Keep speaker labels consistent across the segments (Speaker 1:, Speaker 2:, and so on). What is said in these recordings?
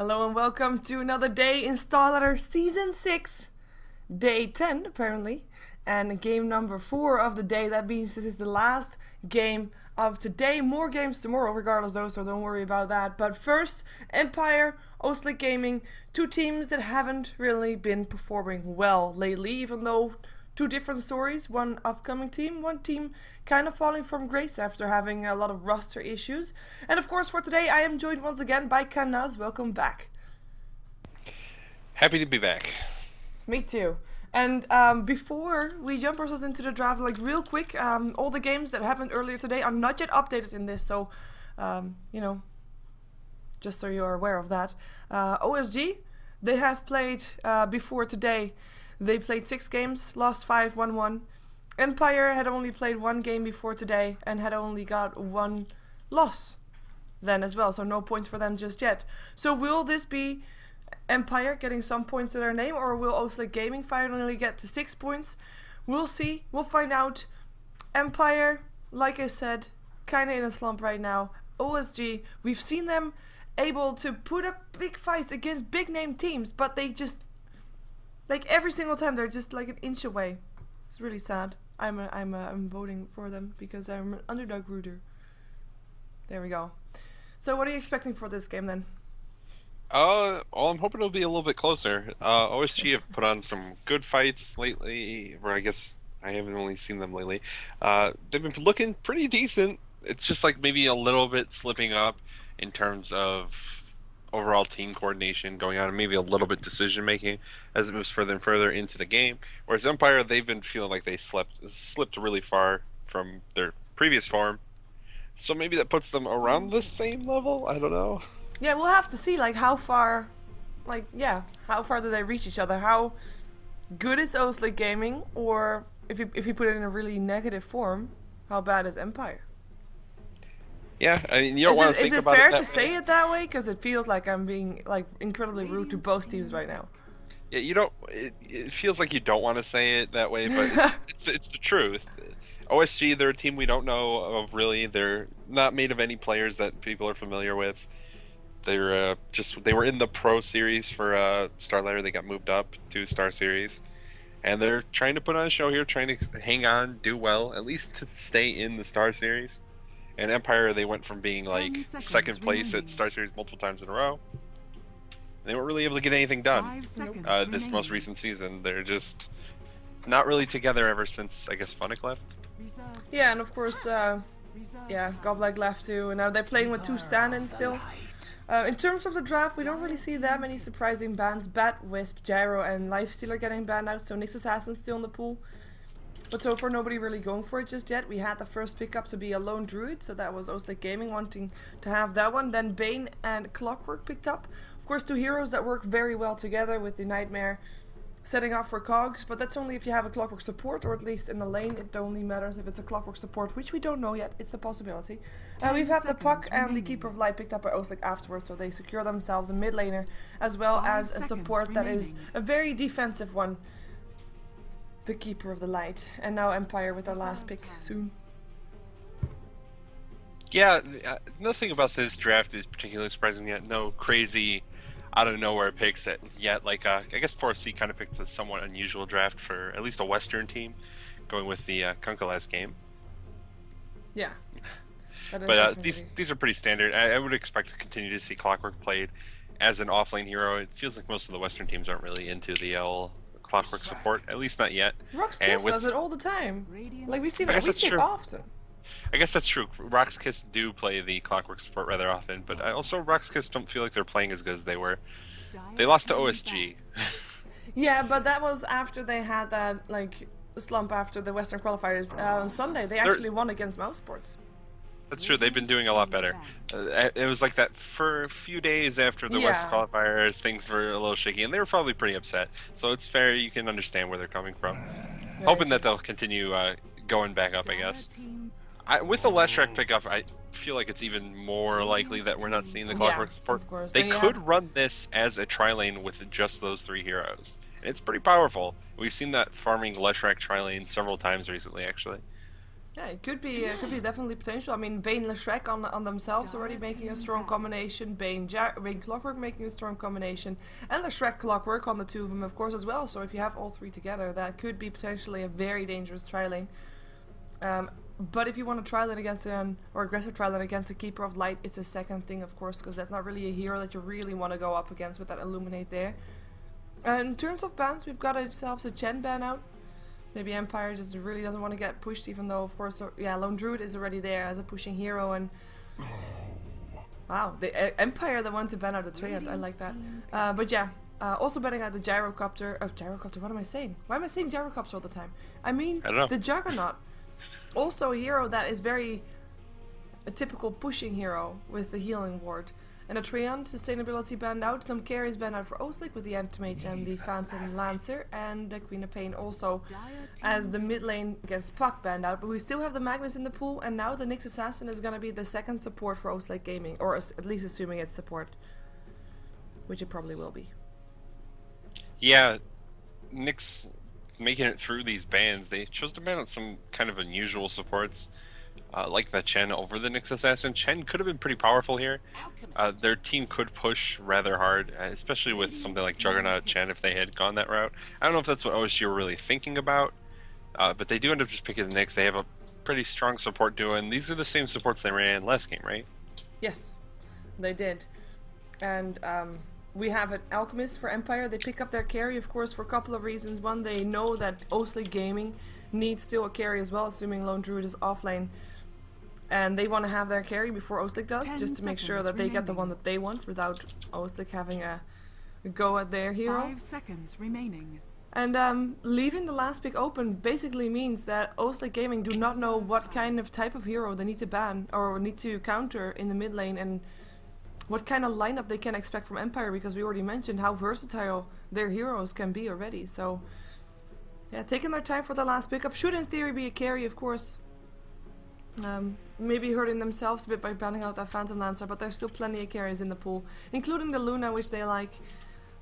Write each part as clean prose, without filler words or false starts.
Speaker 1: Hello and welcome to another day in StarLadder Season 6, Day 10 apparently, and game number 4 of the day. That means this is the last game of today. More games tomorrow regardless though, so don't worry about that. But first, Empire, OsG, two teams that haven't really been performing well lately, even though two different stories. One upcoming team, one team kind of falling from grace after having a lot of roster issues. And of course for today I am joined once again by Kanaz. Welcome back.
Speaker 2: Happy to be back.
Speaker 1: Me too. And before we jump ourselves into the draft, like real quick, all the games that happened earlier today are not yet updated in this, so you know, just so you are aware of that. OsG, they have played before today. They played 6 games, lost 5, won 1. Empire had only played 1 game before today and had only got 1 loss then as well, so no points for them just yet. So will this be Empire getting some points to their name, or will OsG finally get to 6 points? We'll see. We'll find out. Empire, like I said, kind of in a slump right now. OsG, we've seen them able to put up big fights against big name teams, but they just, like every single time, they're just like an inch away. It's really sad. I'm voting for them because I'm an underdog rooter. There we go. So what are you expecting for this game then?
Speaker 2: Well, I'm hoping it'll be a little bit closer. OsG have put on some good fights lately, or I guess I haven't only seen them lately. They've been looking pretty decent. It's just like maybe a little bit slipping up in terms of overall team coordination going on, and maybe a little bit decision making as it moves further and further into the game. Whereas Empire, they've been feeling like they slipped really far from their previous form. So maybe that puts them around the same level. I don't know.
Speaker 1: Yeah, we'll have to see like how far, how far do they reach each other? How good is OsG, or if you put it in a really negative form, how bad is Empire?
Speaker 2: Yeah, I mean, you don't want to think about it.
Speaker 1: Is it fair to say it that way? Because it feels like I'm being like incredibly rude to both teams right now.
Speaker 2: Yeah, you don't. It feels like you don't want to say it that way, but it's the truth. OsG, they're a team we don't know of really. They're not made of any players that people are familiar with. They're they were in the Pro Series for StarLadder. They got moved up to Star Series, and they're trying to put on a show here, trying to hang on, do well, at least to stay in the Star Series. And Empire, they went from being like second place at Star Series multiple times in a row. They weren't really able to get anything done this most recent season. They're just not really together ever since, I guess, Funnick left.
Speaker 1: Yeah, and of course, Goblag left too, and now they're playing with 2 stand-ins still. In terms of the draft, we don't really see that many surprising bans. Bat, Wisp, Gyro, and Lifestealer getting banned out, so Nyx Assassin's still in the pool. But so far, nobody really going for it just yet. We had the first pickup to be a lone druid, so that was OsG wanting to have that one. Then Bane and Clockwork picked up. Of course, 2 heroes that work very well together with the Nightmare setting off for cogs, but that's only if you have a Clockwork support, or at least in the lane it only matters if it's a Clockwork support, which we don't know yet. It's a possibility. We've had the Puck and the Keeper of Light picked up by OsG afterwards, so they secure themselves a mid laner as well as a support that is a very defensive one. The Keeper of the Light, and now Empire with their last pick soon.
Speaker 2: Yeah, nothing about this draft is particularly surprising yet. No crazy, out of nowhere picks yet. Like I guess 4C kind of picked a somewhat unusual draft for at least a Western team, going with the Kanaz game.
Speaker 1: Yeah.
Speaker 2: But these are pretty standard. I would expect to continue to see Clockwork played as an offlane hero. It feels like most of the Western teams aren't really into the Clockwork support, at least not yet.
Speaker 1: Rock's does it all the time. Like we see it often.
Speaker 2: I guess that's true. Rock's Kiss do play the Clockwork support rather often, but also Rock's Kiss don't feel like they're playing as good as they were. They lost to OsG.
Speaker 1: Yeah, but that was after they had that like slump after the Western qualifiers on Sunday. They actually won against Mouse Sports.
Speaker 2: That's true. They've been doing a lot better. It was like that for a few days after the West qualifiers. Things were a little shaky, and they were probably pretty upset. So it's fair. You can understand where they're coming from. Hoping that they'll continue going back up, I guess. With the Leshrac pickup, I feel like it's even more likely that we're not seeing the Clockwork support.
Speaker 1: Of course.
Speaker 2: They could run this as a tri-lane with just those 3 heroes. It's pretty powerful. We've seen that farming Leshrac tri-lane several times recently, actually.
Speaker 1: Yeah, it could be definitely potential. I mean, Bane Leshrac on themselves already making a strong combination. Bane Clockwork making a strong combination, and Leshrac Clockwork on the two of them, of course, as well. So if you have all three together, that could be potentially a very dangerous tri lane. But if you want to tri lane against or aggressive tri lane against a Keeper of Light, it's a second thing, of course, because that's not really a hero that you really want to go up against with that Illuminate there. And in terms of bans, we've got ourselves a Chen ban out. Maybe Empire just really doesn't want to get pushed, even though, of course, yeah, Lone Druid is already there as a pushing hero, and wow, the Empire that want to ban out the Treant, I like that. But yeah, also banning out the Gyrocopter. Gyrocopter, what am I saying? Why am I saying Gyrocopter all the time? I mean, the Juggernaut. Also a hero that is a typical pushing hero with the healing ward. And a Treant, sustainability banned out, some carries banned out for Oslick with the Antimage and the Phantom Lancer, and the Queen of Pain also as the mid lane against Puck banned out. But we still have the Magnus in the pool, and now the Nyx Assassin is going to be the second support for Oslick Gaming, or at least assuming it's support, which it probably will be.
Speaker 2: Yeah, Nyx making it through these bans, they chose to ban out some kind of unusual supports. Like the Chen over the Nyx Assassin. Chen could have been pretty powerful here. Their team could push rather hard, especially with something like Juggernaut Chen if they had gone that route. I don't know if that's what OSG were really thinking about, but they do end up just picking the Nyx. They have a pretty strong support duo, and these are the same supports they ran last game, right?
Speaker 1: Yes, they did. And we have an Alchemist for Empire. They pick up their carry, of course, for a couple of reasons. One, they know that Oslick Gaming needs still a carry as well, assuming Lone Druid is offlane. And they want to have their carry before Oslick does, just to make sure that they get the one that they want without Oslick having a go at their hero.
Speaker 3: 5 seconds remaining.
Speaker 1: And leaving the last pick open basically means that Oslick Gaming do not know what kind of type of hero they need to ban or need to counter in the mid lane, and what kind of lineup they can expect from Empire, because we already mentioned how versatile their heroes can be already. So yeah, taking their time for the last pickup should in theory be a carry, of course. Maybe hurting themselves a bit by banning out that Phantom Lancer, but there's still plenty of carries in the pool, including the Luna, which they like,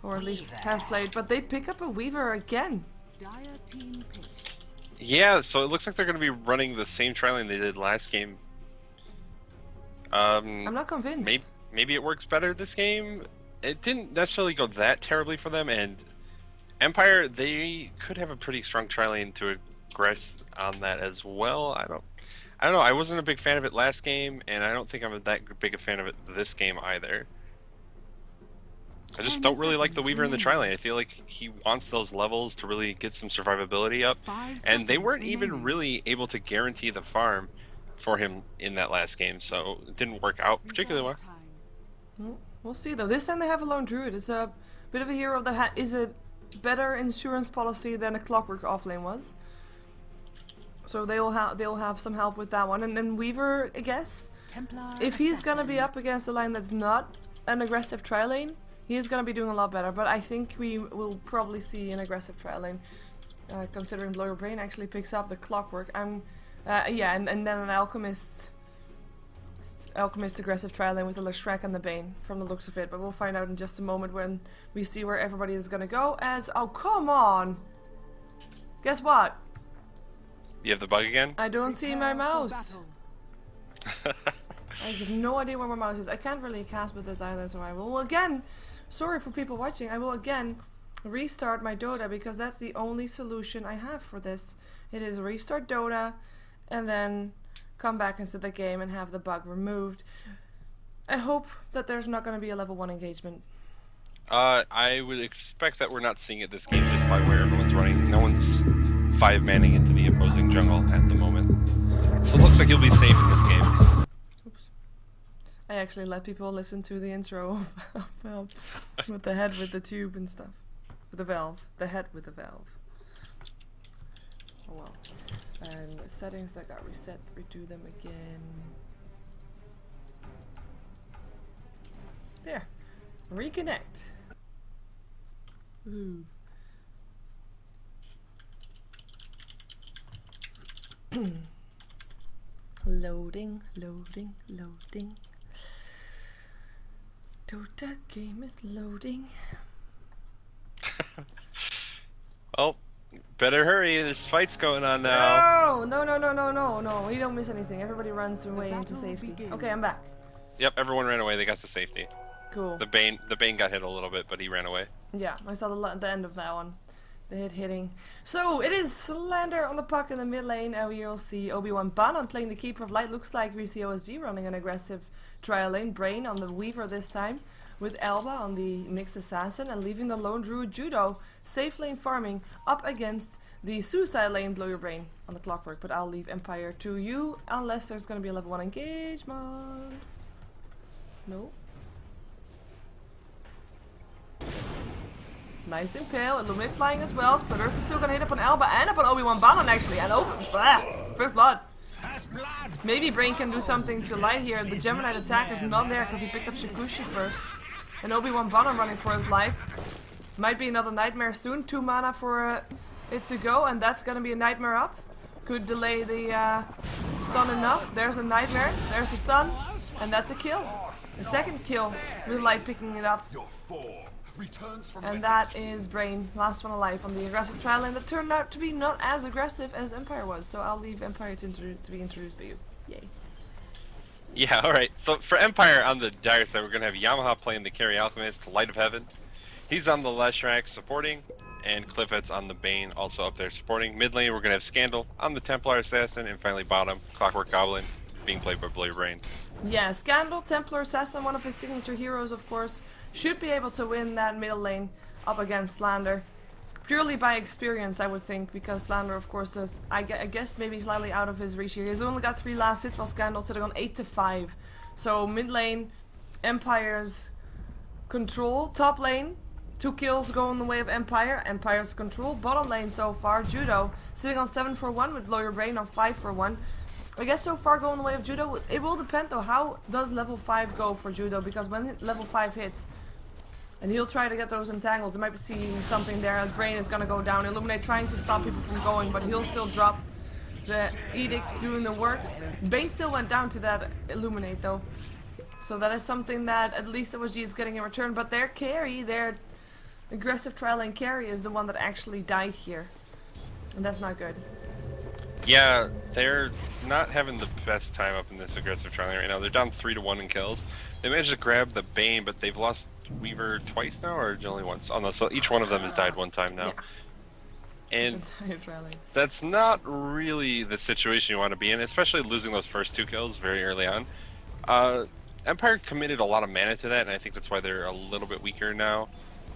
Speaker 1: or at least have played. But they pick up a Weaver again.
Speaker 2: Yeah, so it looks like they're going to be running the same tri lane they did last game.
Speaker 1: I'm not convinced.
Speaker 2: Maybe it works better this game. It didn't necessarily go that terribly for them, and Empire, they could have a pretty strong tri lane to aggress on that as well. I don't know. I wasn't a big fan of it last game, and I don't think I'm that big a fan of it this game either. I just don't really like the Weaver in the tri lane. I feel like he wants those levels to really get some survivability up, and they weren't even really able to guarantee the farm for him in that last game, so it didn't work out particularly well.
Speaker 1: We'll see though. This time they have a Lone Druid. It's a bit of a hero that is a better insurance policy than a Clockwork offlane was. So they'll have some help with that one. And then Weaver, I guess, if he's gonna be up against a line that's not an aggressive tri lane, he is gonna be doing a lot better. But I think we will probably see an aggressive tri lane, considering Blow Your Brain actually picks up the Clockwork. Yeah, and then an Alchemist aggressive tri lane with the Leshrac and the Bane from the looks of it. But we'll find out in just a moment when we see where everybody is gonna go. Oh, come on! Guess what?
Speaker 2: You have the bug again?
Speaker 1: I don't see my mouse. I have no idea where my mouse is. I can't really cast with this either, so I will again, sorry for people watching, I will again restart my Dota, because that's the only solution I have for this. It is restart Dota and then come back into the game and have the bug removed. I hope that there's not going to be a level 1 engagement.
Speaker 2: I would expect that we're not seeing it this game just by where everyone's running. No one's 5-manning into the opposing jungle at the moment. So it looks like you'll be safe in this game.
Speaker 1: Oops. I actually let people listen to the intro of Valve with the head with the tube and stuff. With the valve. The head with the valve. Oh well. And the settings that got reset, redo them again. There. Reconnect. Ooh. Loading, loading, loading. Dota game is loading.
Speaker 2: Well, Better hurry, there's fights going on now.
Speaker 1: No. We don't miss anything. Everybody runs away into safety. Okay, I'm back.
Speaker 2: Yep, everyone ran away, they got to safety.
Speaker 1: Cool.
Speaker 2: The Bane got hit a little bit, but he ran away.
Speaker 1: Yeah, I saw the end of that one. The hitting. So it is StarLadder on the puck in the mid lane, and we will see Obi-Wan Banon playing the Keeper of Light. Looks like we see OsG running an aggressive trial lane. Brain on the Weaver this time, with Elba on the Mixed Assassin, and leaving the Lone Druid Judo safe lane farming up against the Suicide lane Blow Your Brain on the Clockwork. But I'll leave Empire to you, unless there's going to be a level 1 engagement. No. Nice impale, Illuminate flying as well. Split Earth is still gonna hit up on Elba and up on Obi-Wan Banon actually, and first blood. Maybe Brain can do something to light here. The Gemini attack is not there because he picked up Shikushi first. And Obi-Wan Banon running for his life. Might be another Nightmare soon. 2 mana for it to go, and that's gonna be a Nightmare up. Could delay the stun enough. There's a Nightmare, there's a stun, and that's a kill. The second kill with Light picking it up. And that is Brain, last one alive on the aggressive trial lane that turned out to be not as aggressive as Empire was. So I'll leave Empire to be introduced by you. Yay.
Speaker 2: Yeah, alright. So for Empire on the dire side, we're going to have Yamaha playing the Carry Alchemist, Light of Heaven. He's on the Leshrac supporting, and Cliffet's on the Bane also up there supporting. Mid lane, we're going to have Scandal on the Templar Assassin, and finally bottom, Clockwork Goblin being played by Blow Your Brain.
Speaker 1: Yeah, Scandal, Templar Assassin, one of his signature heroes of course. Should be able to win that middle lane up against StarLadder. Purely by experience, I would think, because StarLadder, of course, is, I guess maybe slightly out of his reach here. He's only got 3 last hits, while Scandal's sitting on 8-5. So mid lane, Empire's control. Top lane, 2 kills going the way of Empire. Empire's control. Bottom lane so far, Judo sitting on 7-1 with Blow Your Brain on 5-1. I guess so far going the way of Judo. It will depend though, how does level 5 go for Judo, because when level 5 hits, and he'll try to get those entangles. There might be seeing something there as Brain is gonna go down. Illuminate trying to stop people from going, but he'll still drop the Edict doing the works. Bane still went down to that Illuminate though. So that is something that at least OsG is getting in return. But their carry, their aggressive trial lane carry is the one that actually died here. And that's not good.
Speaker 2: Yeah, they're not having the best time up in this aggressive trial lane right now. They're down 3-1 in kills. They managed to grab the Bane, but they've lost Weaver twice now, or only once? Oh no, so each one of them has died 1 time now. Yeah. And that's not really the situation you want to be in, especially losing those first 2 kills very early on. Empire committed a lot of mana to that, and I think that's why they're a little bit weaker now.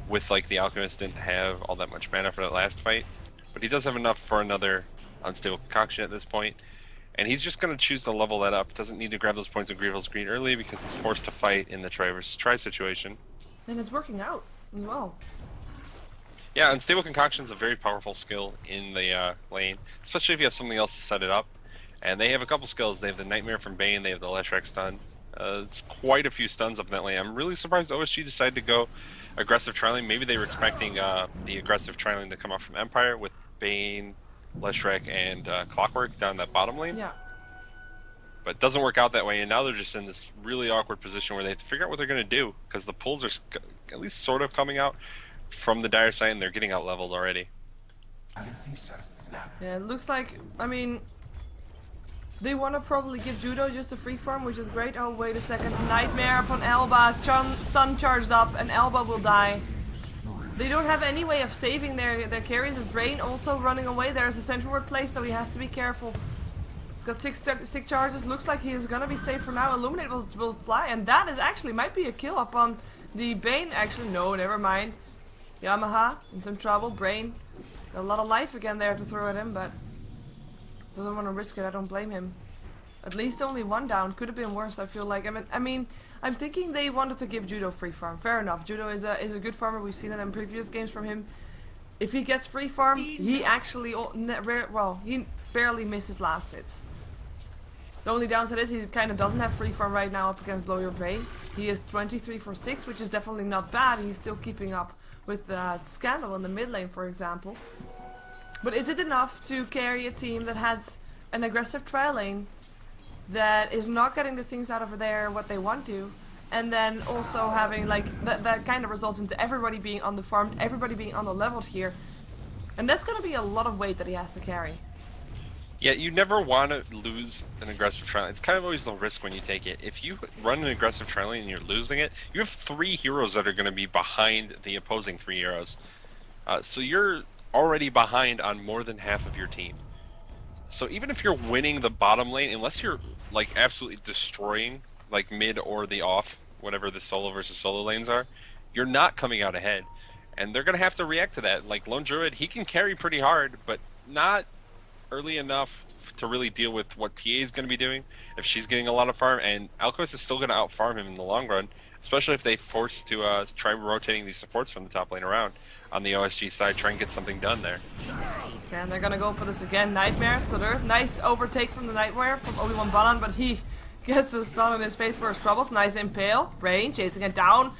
Speaker 2: With like the Alchemist didn't have all that much mana for that last fight, but he does have enough for another Unstable Concoction at this point. And he's just going to choose to level that up. Doesn't need to grab those points of Grievel's Green early because he's forced to fight in the try versus try situation.
Speaker 1: And it's working out as well.
Speaker 2: Yeah, Unstable Concoction is a very powerful skill in the lane, especially if you have something else to set it up. And they have a couple skills. They have the Nightmare from Bane, they have the Leshrac stun. It's quite a few stuns up in that lane. I'm really surprised OsG decided to go aggressive trialing. Maybe they were expecting the aggressive trialing to come out from Empire with Bane, Leshrac, and Clockwork down that bottom lane.
Speaker 1: Yeah.
Speaker 2: But it doesn't work out that way, and now they're just in this really awkward position where they have to figure out what they're going to do, because the pulls are at least sort of coming out from the dire side, and they're getting out leveled already.
Speaker 1: Yeah, it looks like, I mean, they want to probably give Judo just a free farm, which is great. Oh, wait a second. Nightmare upon Elba. Stun charged up, and Elba will die. They don't have any way of saving their carries. His Brain also running away. There's a sentry ward placed, so he has to be careful. He's got 6 charges. Looks like he is gonna be safe for now. Illuminate will fly, and that is actually might be a kill up on the Bane. Actually, no, never mind. Yamaha in some trouble. Brain got a lot of life again there to throw at him, but doesn't want to risk it. I don't blame him. At least only 1 down. Could have been worse. I feel like. I mean, I'm thinking they wanted to give Judo free farm. Fair enough. Judo is a good farmer. We've seen it in previous games from him. If he gets free farm, he actually he barely misses last hits. The only downside is he kind of doesn't have free farm right now up against Blow Your Brain. He is 23 for 6, which is definitely not bad. He's still keeping up with Scandal in the mid lane, for example. But is it enough to carry a team that has an aggressive trial lane that is not getting the things out of there what they want to, and then also having like that kind of results into everybody being on the farm, everybody being on the leveled here? And that's gonna be a lot of weight that he has to carry.
Speaker 2: Yeah, you never want to lose an aggressive tri lane. It's kind of always the risk when you take it. If you run an aggressive tri lane and you're losing it, you have 3 heroes that are going to be behind the opposing 3 heroes. So you're already behind on more than half of your team. So even if you're winning the bottom lane, unless you're like absolutely destroying like mid or the off, whatever the solo versus solo lanes are, you're not coming out ahead. And they're going to have to react to that. Like Lone Druid, he can carry pretty hard, but not early enough to really deal with what TA is going to be doing if she's getting a lot of farm, and Alchemist is still going to out farm him in the long run, especially if they force to try rotating these supports from the top lane around on the OSG side, try and get something done there.
Speaker 1: And they're going to go for this again. Nightmare, Split Earth, nice overtake from the Nightmare from Obi-Wan Balan, but he gets a stun in his face for his troubles. Nice impale. Rain chasing it down.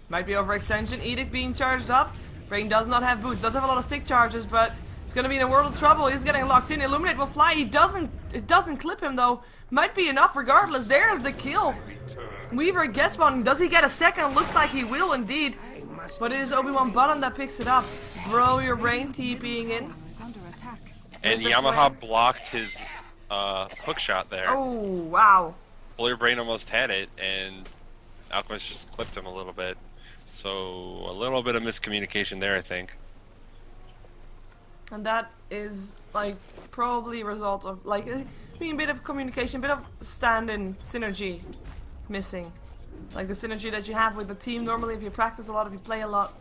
Speaker 1: Might be overextension. Edict being charged up. Rain does not have boots, does have a lot of stick charges, but he's gonna be in a world of trouble. He's getting locked in. Illuminate will fly. It doesn't clip him though. Might be enough regardless. There's the kill. Weaver gets one. Does he get a second? Looks like he will indeed. But it is Obi-Wan Balan that picks it up. Bro, your brain TPing in.
Speaker 2: And Yamaha blocked his hook shot there.
Speaker 1: Oh, wow.
Speaker 2: Blur Brain almost had it, and Alchemist just clipped him a little bit. So a little bit of miscommunication there, I think.
Speaker 1: And that is like probably a result of like being a bit of communication, a bit of stand-in synergy missing. Like the synergy that you have with the team normally if you practice a lot, if you play a lot.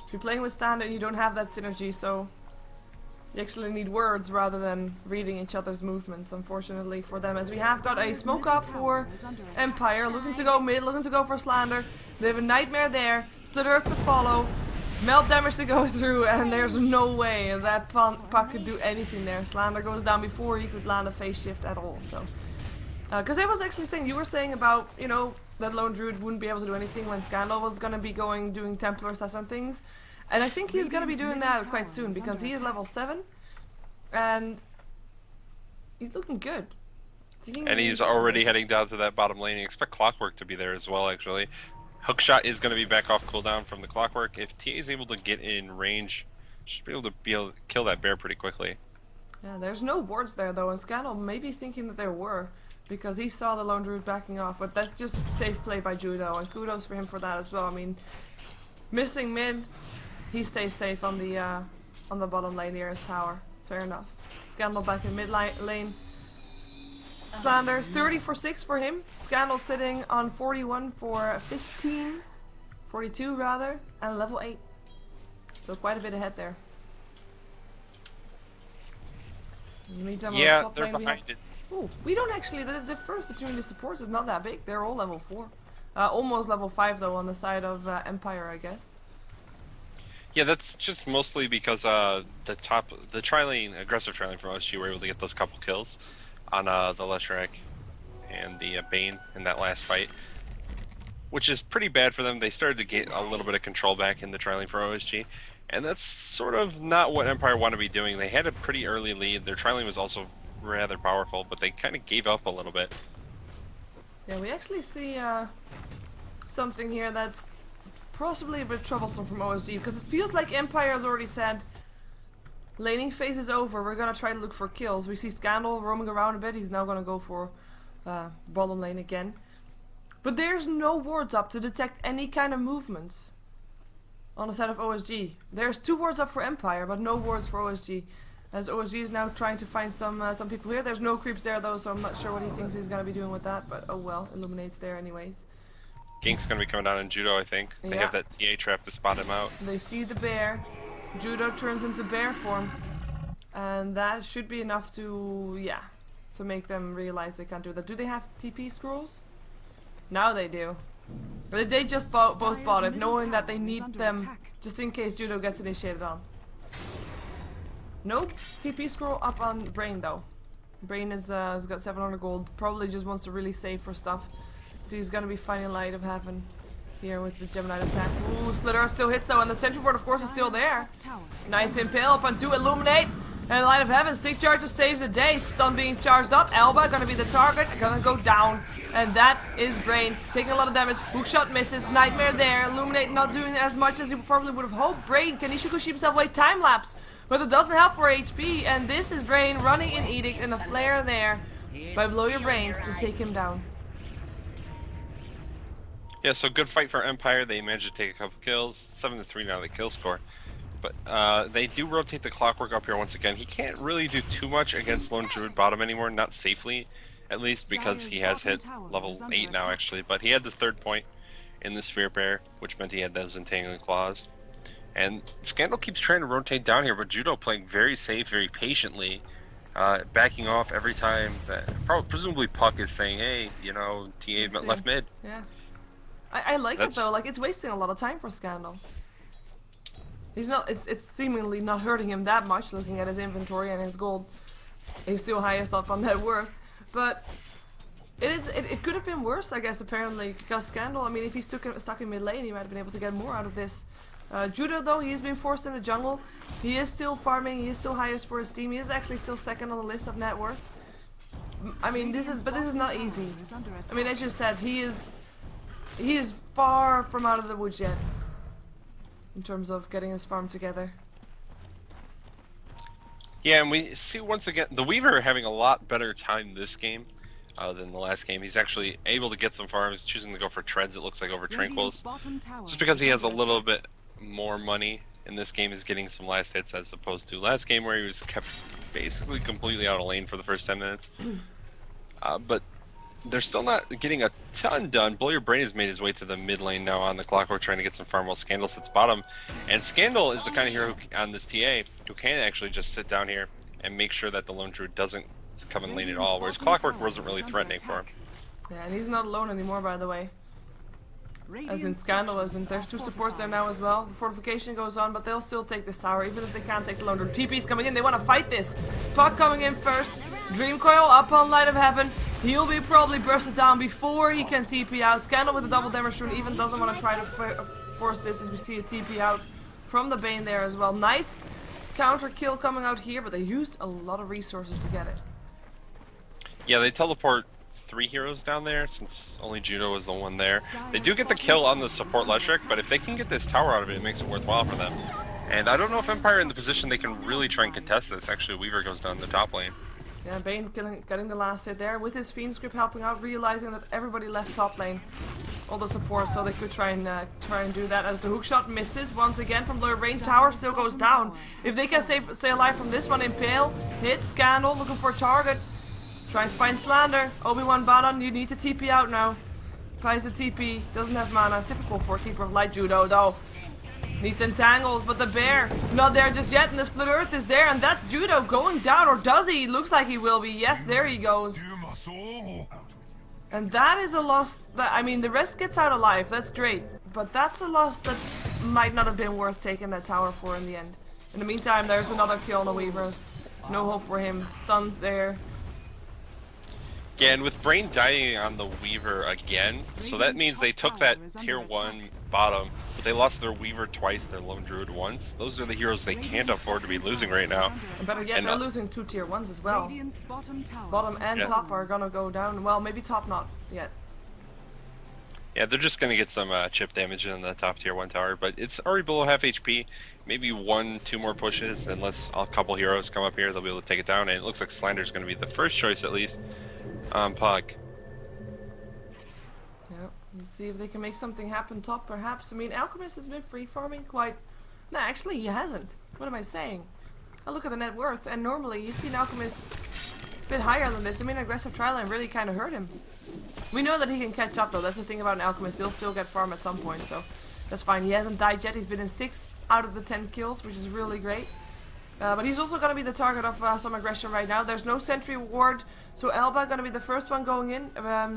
Speaker 1: If you're playing with stand-in, you don't have that synergy, so you actually need words rather than reading each other's movements, unfortunately for them. As we have got a smoke up for Empire, looking to go mid, looking to go for StarLadder. They have a Nightmare there, Split Earth to follow, melt damage to go through, and there's no way that puck could do anything there. StarLadder goes down before he could land a phase shift at all, so. Because I was actually saying, you were saying about, you know, that Lone Druid wouldn't be able to do anything when Scandal was going to be doing Templar assassin things. And I think he's going to be doing that quite soon, because he is level 7, and he's looking good.
Speaker 2: And he's already heading down to that bottom lane. You expect Clockwork to be there as well, actually. Hookshot is going to be back off cooldown from the Clockwork. If TA is able to get in range, should be able to kill that bear pretty quickly.
Speaker 1: Yeah, there's no wards there though, and Scandal may be thinking that there were, because he saw the Lone Druid backing off, but that's just safe play by Judo, and kudos for him for that as well. I mean, missing mid, he stays safe on the bottom lane near his tower. Fair enough. Scandal back in mid lane. StarLadder 30 for 6 for him. Scandal sitting on 41 for 15, 42 rather, and level 8. So quite a bit ahead there. In the meantime,
Speaker 2: yeah,
Speaker 1: on top
Speaker 2: they're
Speaker 1: lane,
Speaker 2: behind it.
Speaker 1: Ooh, we don't actually. The difference between the supports is not that big. They're all level 4. Almost level 5 though on the side of Empire, I guess.
Speaker 2: Yeah, that's just mostly because the tri-lane, aggressive tri-lane from OsG were able to get those couple kills on the Leshrac and the Bane in that last fight, which is pretty bad for them. They started to get a little bit of control back in the tri-lane for OsG, and that's sort of not what Empire want to be doing. They had a pretty early lead. Their tri-lane was also rather powerful, but they kind of gave up a little bit.
Speaker 1: Yeah, we actually see something here that's possibly a bit troublesome from OSG, because it feels like Empire has already said laning phase is over, we're gonna try to look for kills. We see Scandal roaming around a bit, he's now gonna go for bottom lane again. But there's no wards up to detect any kind of movements on the side of OSG. There's 2 wards up for Empire, but no wards for OSG. As OSG is now trying to find some people here. There's no creeps there though, so I'm not sure what he thinks he's gonna be doing with that, but oh well, Illuminate's there anyways.
Speaker 2: Gink's gonna be coming down in Judo, I think. They have that TA trap to spot him out.
Speaker 1: They see the bear. Judo turns into bear form. And that should be enough to, yeah, to make them realize they can't do that. Do they have TP scrolls? Now they do. They just both bought it, knowing that they need them just in case Judo gets initiated on. Nope, TP scroll up on Brain though. Brain has got 700 gold, probably just wants to really save for stuff. So he's gonna be finding light of heaven here with the Gemini attack. Ooh, Split Earth still hits though, and the sentry ward of course is still there. Nice impale up on 2, Illuminate. And Light of Heaven, stick charges saves the day. Stun being charged up. Elba gonna be the target, gonna go down. And that is Brain taking a lot of damage. Hookshot misses. Nightmare there. Illuminate not doing as much as you probably would have hoped. Brain, can Ishiku keep himself away? Time lapse. But it doesn't help for HP. And this is Brain running in Edict and a flare there by Blow Your Brains to take him down.
Speaker 2: Yeah, so good fight for Empire. They managed to take a couple kills. 7-3 now the kill score. But they do rotate the Clockwork up here once again. He can't really do too much against Lone Druid bottom anymore, not safely, at least because he has hit level 8 now actually. But he had the 3rd point in the Sphere Bear, which meant he had those Entangling Claws. And Scandal keeps trying to rotate down here, but Judo playing very safe, very patiently, backing off every time that presumably Puck is saying, hey, you know, TA left mid.
Speaker 1: Yeah. I like it though, like it's wasting a lot of time for Scandal. He's not. It's seemingly not hurting him that much, looking at his inventory and his gold. He's still highest up on net worth, but it could have been worse, I guess. Apparently, because Scandal. I mean, if he's stuck in mid lane, he might have been able to get more out of this. Judo though, he's been forced in the jungle. He is still farming. He is still highest for his team. He is actually still 2nd on the list of net worth. I mean, this is not easy. I mean, as you said, he is far from out of the woods yet. In terms of getting his farm together.
Speaker 2: Yeah, and we see once again the Weaver having a lot better time this game than the last game. He's actually able to get some farms, choosing to go for treads, it looks like, over tranquils. Just because he has a little bit more money in this game, is getting some last hits as opposed to last game where he was kept basically completely out of lane for the first 10 minutes. But they're still not getting a ton done. Blow Your Brain has made his way to the mid lane now on the Clockwork, trying to get some farm while Scandal sits bottom. And Scandal is the kind of hero on this TA who can actually just sit down here and make sure that the Lone Druid doesn't come in lane at all, whereas Clockwork wasn't really threatening for him.
Speaker 1: Yeah, and he's not alone anymore, by the way. As in Scandal isn't. There's 2 supports there now as well. The fortification goes on, but they'll still take this tower, even if they can't take the Lone Druid. TP's coming in, they want to fight this. Puck coming in first. Dream Coil up on Light of Heaven. He'll be probably bursted down before he can TP out. Scandal with a double damage rune even doesn't want to try to force this, as we see a TP out from the Bane there as well. Nice counter kill coming out here, but they used a lot of resources to get it.
Speaker 2: Yeah, they teleport 3 heroes down there, since only Judo was the one there. They do get the kill on the support Leshrac, but if they can get this tower out of it, it makes it worthwhile for them. And I don't know if Empire in the position they can really try and contest this. Actually, Weaver goes down the top lane.
Speaker 1: Yeah, Bane getting the last hit there with his Fiend Script helping out, realizing that everybody left top lane, all the support, so they could try and do that. As the hookshot misses once again from Blow Your Brain, tower still goes down. If they can stay alive from this one, Impale hit Scandal, looking for a target, trying to find Slander. Obi-Wan Banon, you need to TP out now. Applies a TP, doesn't have mana. Typical for Keeper of Light Judo though. Needs entangles, but the bear not there just yet, and the Split Earth is there, and that's Judo going down, or does he? Looks like he will be. Yes, there he goes. And that is a loss that, I mean, the rest gets out alive, that's great, but that's a loss that might not have been worth taking that tower for in the end. In the meantime, there's another kill on the Weaver. No hope for him. Stuns there.
Speaker 2: Yeah, and with Brain dying on the Weaver again, so that means they took that tier 1 bottom, but they lost their Weaver twice, their Lone Druid once. Those are the heroes they can't afford to be losing right now.
Speaker 1: And better yet, they're losing 2 tier 1s as well. Bottom and top are gonna go down. Well, maybe top not yet.
Speaker 2: Yeah, they're just gonna get some chip damage in the top tier 1 tower, but it's already below half HP. Maybe 1-2 more pushes, unless a couple heroes come up here, they'll be able to take it down, and it looks like Slander's gonna be the first choice at least. Puck.
Speaker 1: Yep, we'll see if they can make something happen top, perhaps. I mean, Alchemist has been free farming quite... No, actually he hasn't. What am I saying? I look at the net worth, and normally you see an Alchemist a bit higher than this. I mean, aggressive trial really kind of hurt him. We know that he can catch up though, that's the thing about an Alchemist, he'll still get farm at some point, so that's fine. He hasn't died yet, he's been in 6 out of the 10 kills, which is really great. But he's also going to be the target of some aggression right now. There's no sentry ward, so Elba going to be the first one going in.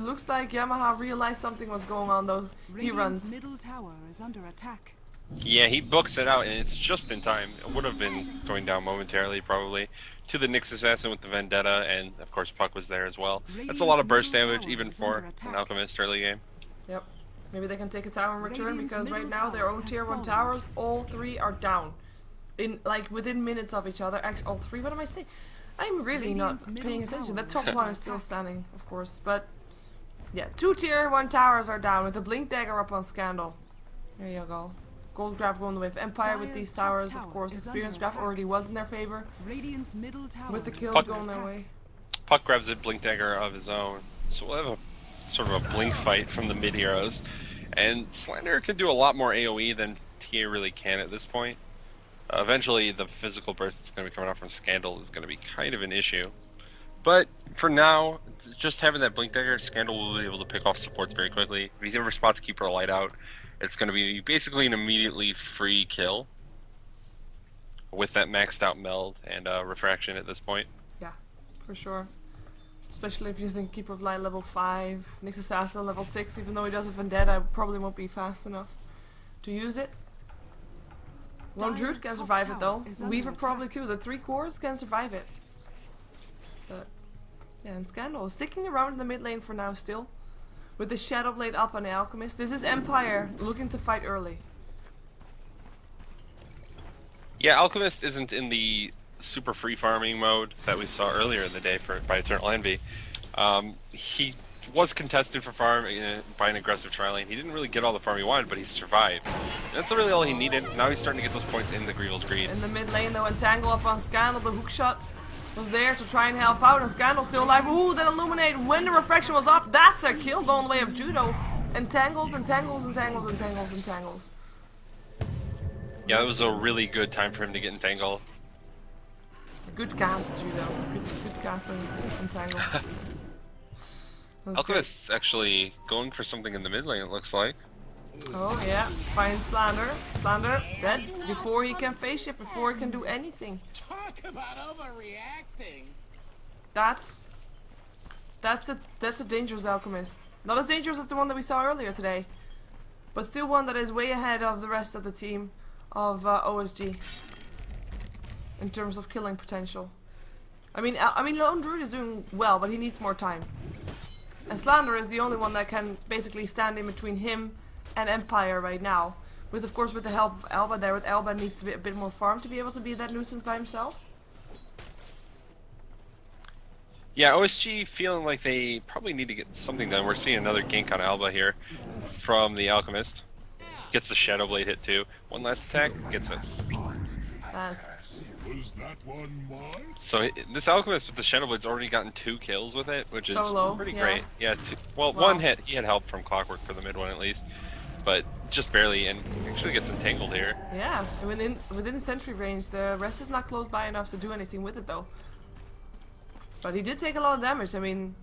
Speaker 1: Looks like Yamaha realized something was going on though. He runs.
Speaker 3: Middle tower is under attack.
Speaker 2: Yeah, he books it out, and it's just in time. It would have been going down momentarily, probably, to the Nyx Assassin with the Vendetta, and of course Puck was there as well. That's a lot of burst damage, even for an Alchemist early game.
Speaker 1: Yep. Maybe they can take a tower in return, because right now their own tier 1 towers, all 3 are down. in like within minutes of each other. Actually, all three. What am I saying? I'm really not
Speaker 3: Radiant's
Speaker 1: paying
Speaker 3: middle
Speaker 1: attention.
Speaker 3: tower
Speaker 1: The top
Speaker 3: is
Speaker 1: one
Speaker 3: under
Speaker 1: is still
Speaker 3: attack.
Speaker 1: standing, of course, but yeah, 2 tier 1 towers are down with the blink dagger up on Scandal. There you go. Gold graph going the way of Empire with
Speaker 3: Dire's
Speaker 1: these
Speaker 3: top
Speaker 1: towers, of
Speaker 3: tower
Speaker 1: course.
Speaker 3: is
Speaker 1: Experience
Speaker 3: under
Speaker 1: graph
Speaker 3: attack.
Speaker 1: already was in their favor
Speaker 3: Radiant's middle tower
Speaker 1: with the
Speaker 3: is
Speaker 1: kills
Speaker 3: under
Speaker 1: going their
Speaker 3: attack.
Speaker 1: way.
Speaker 2: Puck grabs a blink dagger of his own, so we'll have a sort of a blink fight from the mid heroes. And StarLadder can do a lot more AoE than TA really can at this point. Eventually, the physical burst that's going to be coming out from Scandal is going to be kind of an issue. But for now, just having that blink dagger, Scandal will be able to pick off supports very quickly. If he ever spots Keeper Light out, it's going to be basically an immediately free kill with that maxed out meld and refraction at this point.
Speaker 1: Yeah, for sure. Especially if you think Keeper of Light level 5, Nyx Assassin level 6, even though he does have Vendetta, probably won't be fast enough to use it. Lone Druid
Speaker 3: Dire's
Speaker 1: can
Speaker 3: top
Speaker 1: survive it though.
Speaker 3: tower is under
Speaker 1: Weaver probably
Speaker 3: attack.
Speaker 1: too. The 3 cores can survive it. But yeah, and Scandal is sticking around in the mid lane for now still. With the Shadow Blade up on the Alchemist. This is Empire looking to fight early.
Speaker 2: Yeah, Alchemist isn't in the super free farming mode that we saw earlier in the day by Eternal Envy. He was contested for farm by an aggressive tri lane. He didn't really get all the farm he wanted, but he survived. That's really all he needed. Now he's starting to get those points in the Greevil's Greed.
Speaker 1: In the mid lane though, Entangle up on Scandal. The hook shot was there to try and help out, and Scandal still alive. Ooh, that Illuminate when the refraction was off. That's a kill going the way of Judo. Entangles, entangles, entangles, entangles, entangles.
Speaker 2: Yeah, that was a really good time for him to get entangled.
Speaker 1: Good cast, Judo. Good cast on Entangle. That's
Speaker 2: Alchemist's actually going for something in the mid lane, it looks like.
Speaker 1: good. Oh yeah, finds Slander. Slander dead before he can face shift, before he can do anything.
Speaker 4: Talk about overreacting.
Speaker 1: That's a dangerous Alchemist. Not as dangerous as the one that we saw earlier today, but still one that is way ahead of the rest of the team of OSG in terms of killing potential. I mean, Lone Druid is doing well, but he needs more time. And Slander is the only one that can basically stand in between him and Empire right now. With, of course, with the help of Alba there. With Alba needs to be a bit more farm to be able to be that nuisance by himself.
Speaker 2: Yeah, OSG feeling like they probably need to get something done. We're seeing another gank on Alba here from the Alchemist. Gets the Shadow Blade hit too. One last attack, gets it.
Speaker 1: That's
Speaker 4: Was that one mine?
Speaker 2: So this Alchemist with the Shadow Blade's already gotten 2 kills with it, which is
Speaker 1: Solo,
Speaker 2: pretty
Speaker 1: yeah.
Speaker 2: great. Yeah, well,
Speaker 1: Wow.
Speaker 2: one hit. He had help from Clockwork for the mid one at least, but just barely, and actually gets entangled here.
Speaker 1: yeah. And within sentry range, the rest is not close by enough to do anything with it though. But he did take a lot of damage. I mean,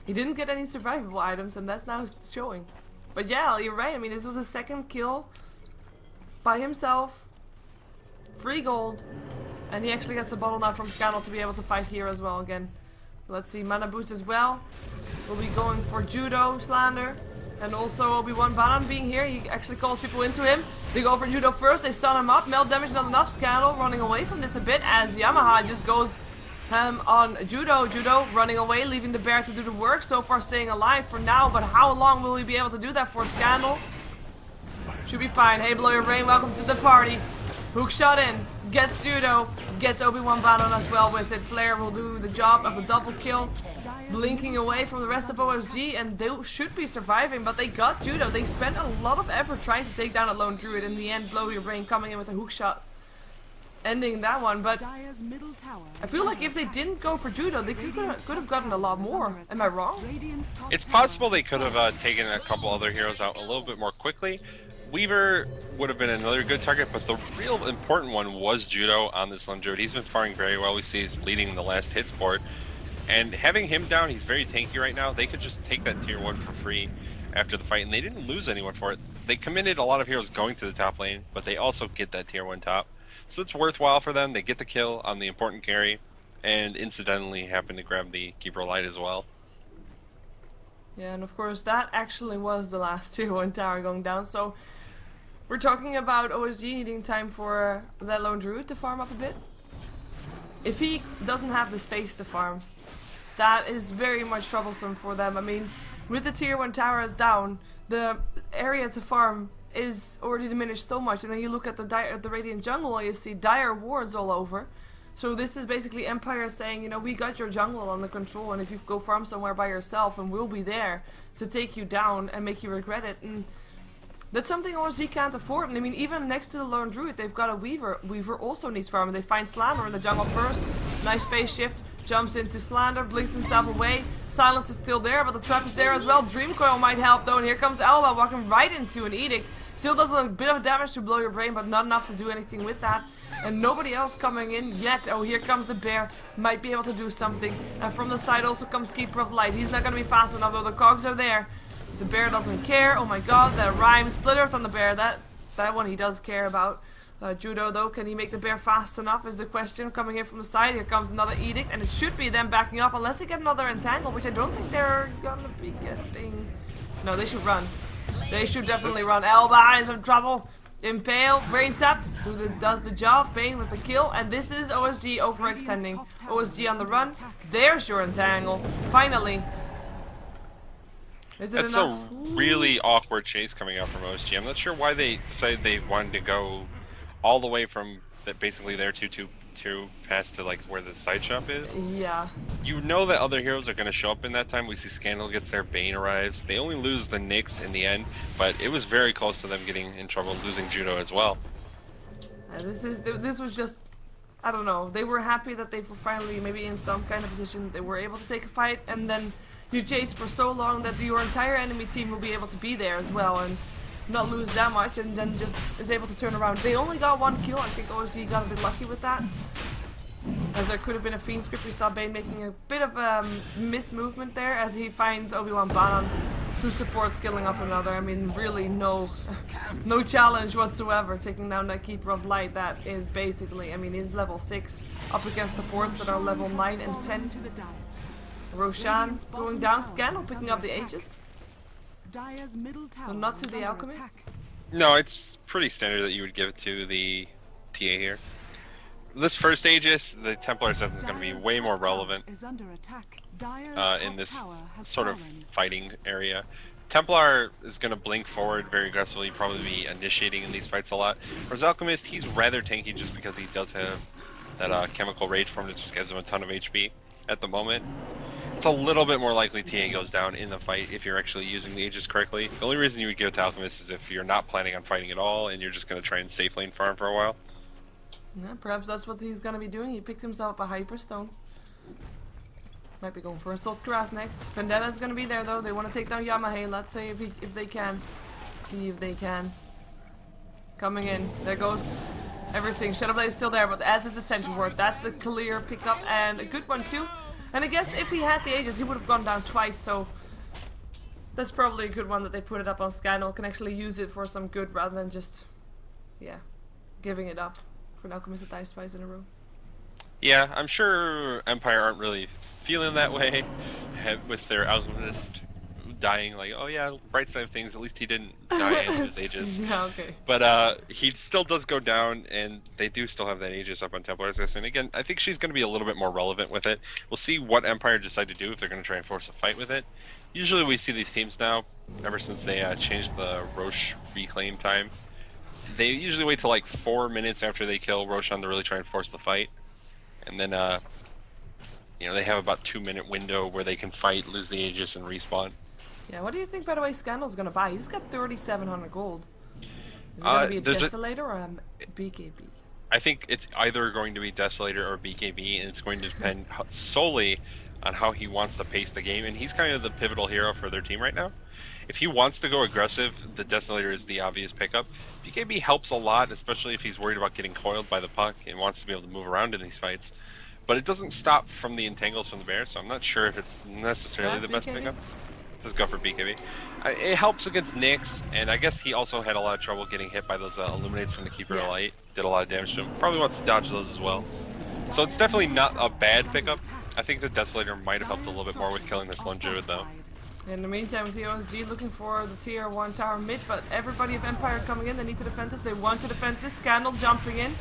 Speaker 1: he didn't get any survivable items, and that's now showing. But yeah, you're right. I mean, this was a second kill by himself. Free gold. And he actually gets a bottle now from Scandal to be able to fight here as well again. Let's see, Mana Boots as well. We'll be going for Judo, Slander. And also Obi-Wan Banan being here. He actually calls people into him. They go for Judo first. They stun him up. Melt damage not enough. Scandal running away from this a bit as Yamaha just goes on Judo. Judo running away, leaving the bear to do the work. So far staying alive for now, but how long will we be able to do that for Scandal? Should be fine. Hey, Blow Your Brain, welcome to the party. Hook shot in, gets Judo, gets Obi-Wan Banon as well with it. Flare will do the job of a double kill. Blinking away from the rest of OSG, and they should be surviving, but they got Judo. They spent a lot of effort trying to take down a Lone Druid. In the end, Blow Your Brain coming in with a hook shot, ending that one. But
Speaker 3: Dire's middle tower
Speaker 1: I feel like if they didn't go for Judo, they could have gotten a lot more. Am I wrong?
Speaker 3: Radiant's top
Speaker 2: It's
Speaker 3: tower
Speaker 2: possible they
Speaker 3: is
Speaker 2: could have taken a couple other heroes out a little bit more quickly. Weaver would have been another good target, but the real important one was Judo on this Lone Druid. He's been faring very well. We see he's leading the last hits board. And having him down, he's very tanky right now. They could just take that tier 1 for free after the fight, and they didn't lose anyone for it. They committed a lot of heroes going to the top lane, but they also get that tier 1 top. So it's worthwhile for them. They get the kill on the important carry, and incidentally happen to grab the Keeper Light as well.
Speaker 1: Yeah, and of course that actually was the last tier 1 tower going down. So we're talking about OSG needing time for that Lone Druid to farm up a bit. If he doesn't have the space to farm, that is very much troublesome for them. I mean, with the tier 1 towers down, the area to farm is already diminished so much, and then you look at the Radiant jungle and you see dire wards all over. So this is basically Empire saying, you know, we got your jungle under control, and if you go farm somewhere by yourself, and we'll be there to take you down and make you regret it. And that's something OSG can't afford. And I mean, even next to the Lone Druid, they've got a Weaver. Weaver also needs farm, and they find StarLadder in the jungle first. Nice phase shift, jumps into StarLadder, blinks himself away. Silence is still there, but the trap is there as well. Dream Coil might help though, and here comes Alba walking right into an Edict. Still does a bit of damage to blow your brain, but not enough to do anything with that. And nobody else coming in yet. Oh, here comes the bear. Might be able to do something. And from the side also comes Keeper of Light. He's not going to be fast enough, though the cogs are there. The bear doesn't care. Oh my god, that rhyme. Split Earth on the bear. That one he does care about. Judo, though, can he make the bear fast enough is the question. Coming in from the side, here comes another Edict. And it should be them backing off, unless they get another Entangle, which I don't think they're going to be getting. No, they should run. They should definitely run. Elba is in trouble. Impale, Brain Sap, who does the job, Bane with the kill, and this is OSG overextending. OSG on the run, there's your Entangle, finally. Is it
Speaker 2: That's
Speaker 1: enough?
Speaker 2: a really awkward chase coming out from OSG. I'm not sure why they decided they wanted to go all the way from basically their 2-2 past to like where the side shop is.
Speaker 1: Yeah.
Speaker 2: You know that other heroes are going to show up in that time. We see Scandal gets there, Bane arrives. They only lose the Nyx in the end, but it was very close to them getting in trouble, losing Judo as well.
Speaker 1: This was just, I don't know. They were happy that they were finally maybe in some kind of position. They were able to take a fight, and then you chase for so long that your entire enemy team will be able to be there as well and not lose that much, and then just is able to turn around. They only got one kill. I think OSG got a bit lucky with that, as there could have been a Fiend script. We saw Bane making a bit of a mismovement there as he finds Obi-Wan Banon. Two supports killing off another. I mean, really no challenge whatsoever. Taking down that Keeper of Light, that is basically, I mean, he's level 6 up against supports that are level 9 and 10. Roshan going down, Scandal picking up the Aegis.
Speaker 3: Dire's middle tower
Speaker 1: Not to
Speaker 3: is
Speaker 1: the
Speaker 3: under
Speaker 1: Alchemist.
Speaker 3: attack.
Speaker 2: No, it's pretty standard that you would give it to the TA here. This first Aegis, the Templar Assassin is going to be
Speaker 3: Dire's
Speaker 2: way more
Speaker 3: top tower
Speaker 2: relevant
Speaker 3: is under attack. Dire's
Speaker 2: in
Speaker 3: top
Speaker 2: this
Speaker 3: tower has
Speaker 2: sort of
Speaker 3: fallen.
Speaker 2: fighting area. Templar is going to blink forward very aggressively, probably be initiating in these fights a lot. Whereas Alchemist, he's rather tanky just because he does have that Chemical Rage form that just gives him a ton of HP at the moment. It's a little bit more likely TA goes down in the fight if you're actually using the Aegis correctly. The only reason you would give it to Alchemist is if you're not planning on fighting at all and you're just going to try and safe lane farm for a while.
Speaker 1: Yeah, perhaps that's what he's gonna be doing. He picked himself up a Hyperstone. Might be going for Assault Cuirass next. Vendetta's gonna be there though. They want to take down Yamaha. Let's see if they can. See if they can. Coming in. There goes everything. Shadowblade is still there, but as is Ascension Ward, that's a clear pickup and a good one too. And I guess if he had the Aegis, he would have gone down twice. So that's probably a good one that they put it up on Scandal. Can actually use it for some good rather than just, yeah, giving it up. For an Alchemist that dies twice in a row.
Speaker 2: Yeah, I'm sure Empire aren't really feeling that way with their Alchemist dying. Like, oh yeah, bright side of things, at least he didn't die in his Aegis.
Speaker 1: Yeah, okay.
Speaker 2: But he still does go down, and they do still have that Aegis up on Templar Assassin. Again, I think she's going to be a little bit more relevant with it. We'll see what Empire decide to do if they're going to try and force a fight with it. Usually we see these teams now, ever since they changed the Roche reclaim time. They usually wait till like 4 minutes after they kill Roshan to really try and force the fight. And then, you know, they have about 2-minute window where they can fight, lose the Aegis, and respawn.
Speaker 1: Yeah, what do you think, by the way, Scandal's gonna buy? He's got 3,700 gold. Is it gonna be a Desolator or a BKB?
Speaker 2: I think it's either going to be Desolator or BKB, and it's going to depend solely on how he wants to pace the game. And he's kind of the pivotal hero for their team right now. If he wants to go aggressive, the Desolator is the obvious pickup. BKB helps a lot, especially if he's worried about getting coiled by the puck and wants to be able to move around in these fights. But it doesn't stop from the entangles from the bear, so I'm not sure if it's necessarily the best pickup. Let's go for BKB. It helps against Nyx, and I guess he also had a lot of trouble getting hit by those Illuminates from the Keeper of Light. Did a lot of damage to him. Probably wants to dodge those as well. So it's definitely not a bad pickup. I think the Desolator might have helped a little bit more with killing this Lone Druid though.
Speaker 1: In the meantime, we see OSG looking for the tier 1 tower mid, but everybody of Empire coming in, they need to defend this, they want to defend this. Scandal jumping in.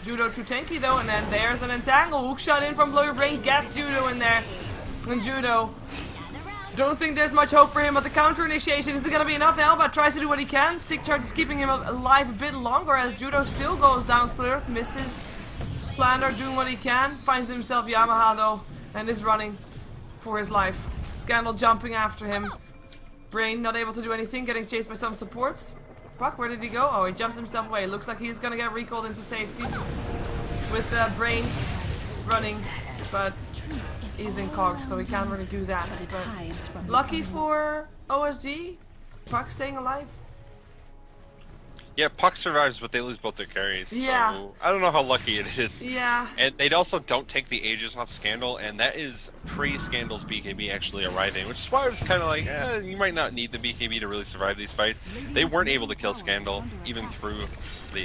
Speaker 1: Judo too tanky though, and then there's an entangle. Hook shot in from Blow Your Brain, gets Judo in there. And Judo Don't think there's much hope for him, but the counter initiation isn't gonna be enough. Elba tries to do what he can. Stick charge is keeping him alive a bit longer as Judo still goes down. Split Earth misses. StarLadder doing what he can. Finds himself Yamaha though and is running for his life. Scandal jumping after him. Brain not able to do anything, getting chased by some supports. Fuck, where did he go? Oh, he jumped himself away. Looks like he's gonna get recalled into safety. With Brain running, but he's in cog, so he can't really do that. But lucky for OsG, Puck staying alive.
Speaker 2: Yeah, Puck survives, but they lose both their carries.
Speaker 1: Yeah.
Speaker 2: So I don't know how lucky it is.
Speaker 1: Yeah.
Speaker 2: And they also don't take the Aegis off Scandal, and that is pre-Scandal's BKB actually arriving, which is why I was kind of like, you might not need the BKB to really survive these fights. They weren't able to kill Scandal, even through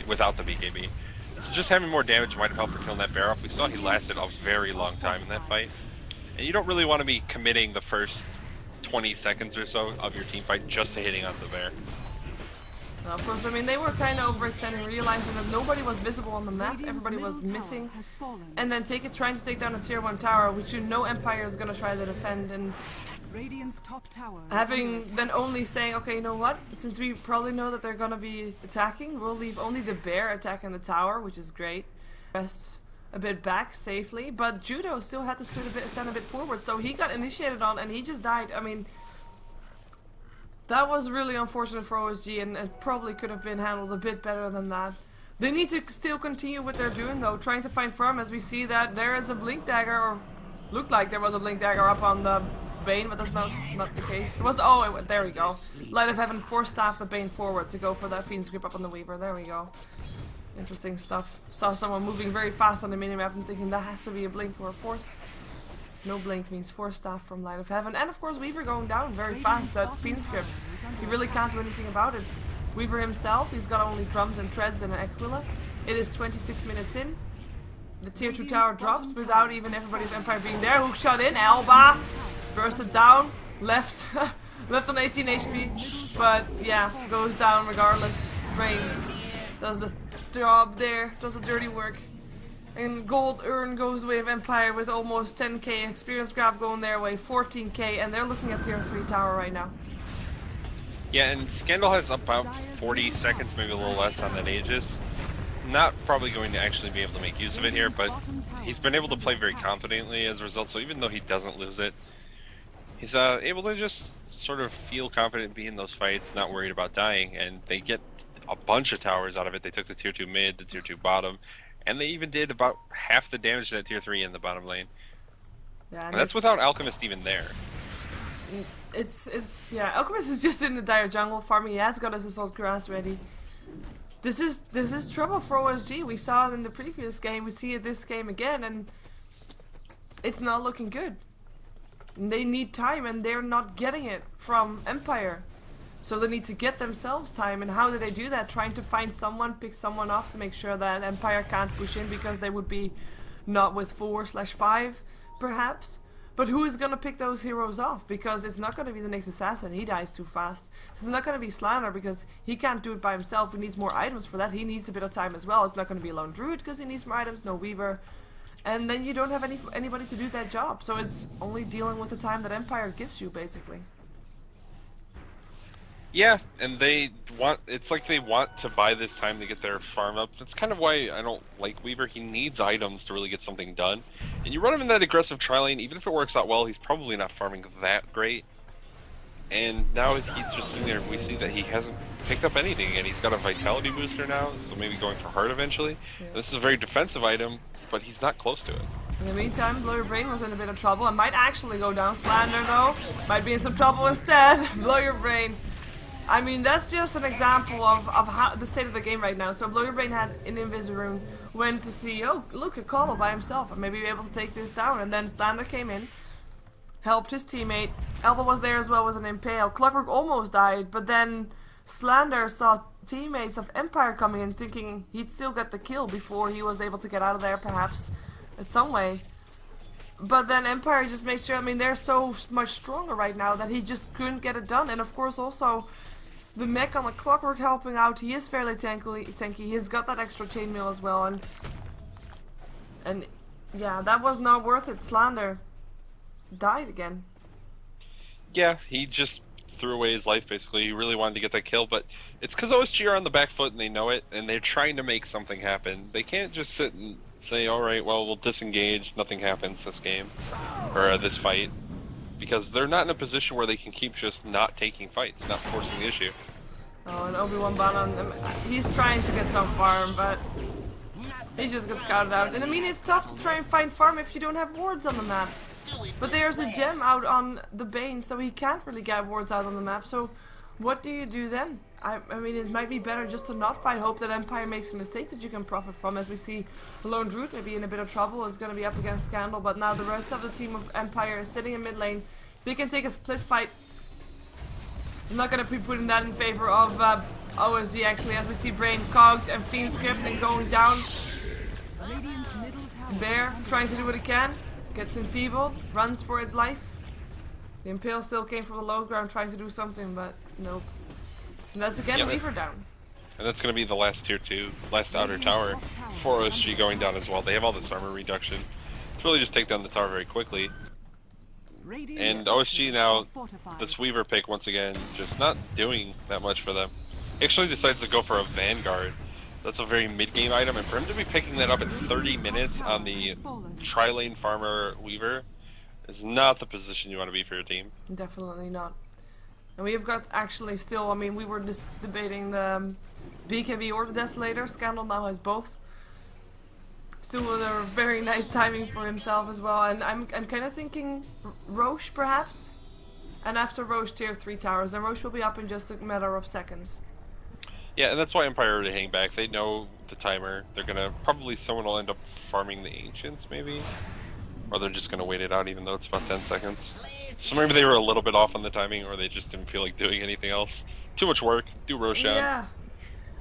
Speaker 2: without the BKB. So just having more damage might have helped for killing that bear off. We saw he lasted a very long time in that fight. And you don't really want to be committing the first 20 seconds or so of your team fight just to hitting on the bear.
Speaker 1: Of course, I mean, they were kind of overextending, realizing that nobody was visible on the map, everybody was missing. And then trying to take down a tier 1 tower, which you know Empire is going to try to defend. And
Speaker 3: Radiant's top tower
Speaker 1: having then only saying, okay, you know what, since we probably know that they're going to be attacking, we'll leave only the bear attacking the tower, which is great. Rest a bit back safely, but Judo still had to stand a bit forward, so he got initiated on and he just died. I mean, that was really unfortunate for OsG, and it probably could have been handled a bit better than that. They need to still continue what they're doing though, trying to find farm, as we see that there is a Blink Dagger, or looked like there was a Blink Dagger up on the Bane, but that's not the case. It was, there we go. Light of Heaven force-staffed the Bane forward to go for that Fiend's Grip up on the Weaver, there we go. Interesting stuff. Saw someone moving very fast on the minimap and thinking that has to be a Blink or a Force. No blink means force staff from Light of Heaven. And of course Weaver going down very fast at Fiend's Grip. He really can't do anything about it. Weaver himself, he's got only drums and treads and an Aquila. It is 26 minutes in. The tier 2 tower drops without even everybody's Empire being there. Hook shot in, Elba bursted down, left left on 18 HP. But yeah, goes down regardless. Brain does the job there, does the dirty work. And Gold Urn goes away of Empire with almost 10k, Experience Graph going their way, 14k, and they're looking at tier 3 tower right now.
Speaker 2: Yeah, and Scandal has about 40 seconds, maybe a little less on that Aegis. Not probably going to actually be able to make use of it here, but he's been able to play very confidently as a result, so even though he doesn't lose it, he's able to just sort of feel confident being in those fights, not worried about dying, and they get a bunch of towers out of it. They took the tier 2 mid, the tier 2 bottom, and they even did about half the damage to that tier 3 in the bottom lane. Yeah, and that's without Alchemist even there.
Speaker 1: Yeah, Alchemist is just in the dire jungle farming. He has got his assault grass ready. This is trouble for OsG. We saw it in the previous game, we see it this game again, and it's not looking good. And they need time, and they're not getting it from Empire. So they need to get themselves time, and how do they do that? Trying to find someone, pick someone off to make sure that Empire can't push in, because they would be not with 4/5 perhaps. But who is gonna pick those heroes off? Because it's not gonna be the next assassin, he dies too fast. So it's not gonna be StarLadder, because he can't do it by himself. He needs more items for that. He needs a bit of time as well. It's not gonna be a lone druid because he needs more items, no Weaver. And then you don't have anybody to do that job. So it's only dealing with the time that Empire gives you, basically.
Speaker 2: Yeah, and it's like they want to buy this time to get their farm up. That's kind of why I don't like Weaver. He needs items to really get something done. And you run him in that aggressive tri-lane, even if it works out well, he's probably not farming that great. And now he's just sitting there, and we see that he hasn't picked up anything, and he's got a vitality booster now, so maybe going for Heart eventually. Yeah. This is a very defensive item, but he's not close to it.
Speaker 1: In the meantime, Blow Your Brain was in a bit of trouble and might actually go down. StarLadder though, might be in some trouble instead. Blow Your Brain. I mean, that's just an example of how the state of the game right now. So Blow Your Brain had an Invis rune, went to see, oh look, a Colo by himself, and maybe be able to take this down. And then StarLadder came in, helped his teammate. Elba was there as well with an Impale. Clockwork almost died, but then StarLadder saw teammates of Empire coming in, thinking he'd still get the kill before he was able to get out of there, perhaps, in some way. But then Empire just made sure, I mean, they're so much stronger right now that he just couldn't get it done. And of course also, the mech on the Clockwork helping out. He is fairly tanky. He's got that extra chainmail as well, and yeah, that was not worth it. StarLadder died again.
Speaker 2: Yeah, he just threw away his life basically. He really wanted to get that kill, but it's because OSG are on the back foot and they know it, and they're trying to make something happen. They can't just sit and say, all right, well, we'll disengage, nothing happens this game, or this fight, because they're not in a position where they can keep just not taking fights, not forcing the issue.
Speaker 1: Oh, and Obi-Wan ban on them. He's trying to get some farm, but he just got scouted out. And I mean, it's tough to try and find farm if you don't have wards on the map. But there's a gem out on the Bane, so he can't really get wards out on the map. So what do you do then? I mean, it might be better just to not fight, hope that Empire makes a mistake that you can profit from. As we see, Lone Druid maybe in a bit of trouble, is going to be up against Scandal, but now the rest of the team of Empire is sitting in mid lane. If they can take a split fight, I'm not going to be putting that in favor of OSG actually, as we see Brain cogged and Fiend script and going down.
Speaker 3: Radiant's middle tower.
Speaker 1: Bear trying to do what he can, gets enfeebled, runs for its life. The Impale still came from the low ground trying to do something, but nope. And that's again Weaver down.
Speaker 2: And that's going to be the last tier 2, last outer tower for OSG going down as well. They have all this armor reduction. It's really just take down the tower very quickly. And OSG now, this Weaver pick once again, just not doing that much for them. He actually decides to go for a Vanguard. That's a very mid-game item, and for him to be picking that up in 30 minutes on the tri-lane farmer Weaver is not the position you want to be for your team.
Speaker 1: Definitely not. And we've got actually still, I mean, we were just debating the BKB or the Desolator. Scandal now has both. Still with a very nice timing for himself as well. And I'm kind of thinking Roche perhaps. And after Roche tier 3 towers, and Roche will be up in just a matter of seconds.
Speaker 2: Yeah, and that's why Empire are hang back. They know the timer. They're gonna probably someone will end up farming the Ancients maybe, or they're just gonna wait it out even though it's about 10 seconds. So maybe they were a little bit off on the timing, or they just didn't feel like doing anything else. Too much work. Do Roshan.
Speaker 1: Yeah.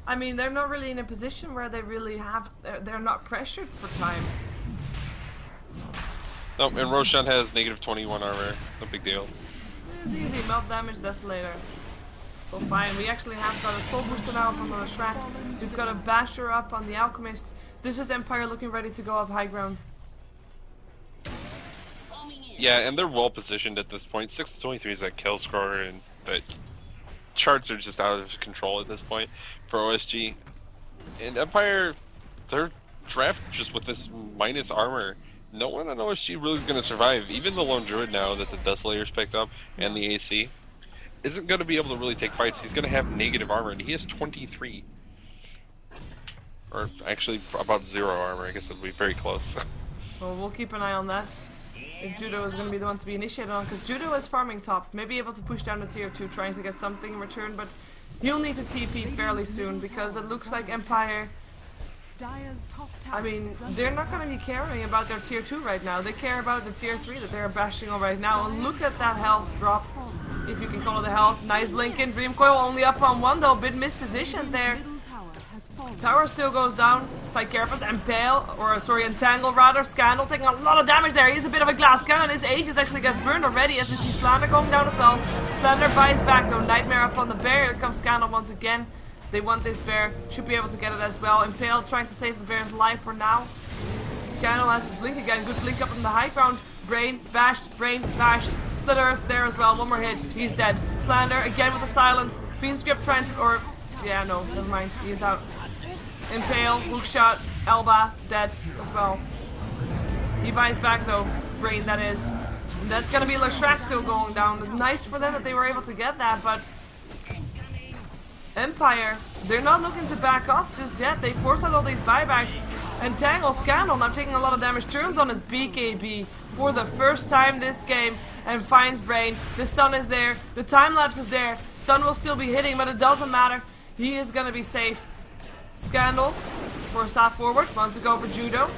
Speaker 1: I mean, they're not really in a position where they really have. They're not pressured for time.
Speaker 2: No, and Roshan has negative 21 armor. No big deal.
Speaker 1: It's easy. Melt damage, Desolator. So fine. We actually have got a Soul Booster now up on the Shrek. We've got a Basher up on the Alchemist. This is Empire looking ready to go up high ground.
Speaker 2: Yeah, and they're well positioned at this point. 6 to 23 is that kill score, and but charts are just out of control at this point for OSG. And Empire, their draft just with this minus armor, no one on OSG really is going to survive. Even the Lone Druid now that the Desolator's picked up and the AC isn't going to be able to really take fights. He's going to have negative armor, and he has 23. Or actually about 0 armor. I guess it'll be very close.
Speaker 1: Well, we'll keep an eye on that. If Judo is going to be the one to be initiated on, because Judo is farming top, maybe able to push down to tier 2, trying to get something in return, but he'll need to TP fairly soon, because it looks like Empire, I mean, they're not going to be caring about their tier 2 right now. They care about the tier 3 that they're bashing on right now, and look at that health drop, if you can call it a health. Nice blink in, Dream Coil only up on 1 though, bit mispositioned there. Tower still goes down. Spike Carapace, Impale, or sorry, Entangle rather. Scandal taking a lot of damage there. He's a bit of a glass cannon. His Aegis actually gets burned already as we see StarLadder going down as well. StarLadder buys back though. Nightmare up on the bear. Here comes Scandal once again. They want this bear. Should be able to get it as well. Impale trying to save the bear's life for now. Scandal has his blink again. Good blink up on the high ground. Brain bashed. Split Earth there as well. One more hit. He's dead. Slander again with the silence. Fiend script trying to, or yeah, no, never mind. He is out. Impale, hookshot, Elba, dead as well. He buys back though, Brain that is. And that's gonna be Lashrak still going down. It's nice for them that they were able to get that, but Empire, they're not looking to back off just yet. They force out all these buybacks. Entangle, Scandal now taking a lot of damage. Turns on his BKB for the first time this game and finds Brain. The stun is there, the time lapse is there. Stun will still be hitting, but it doesn't matter. He is gonna be safe. Scandal, for a stop forward, wants to go for Judo.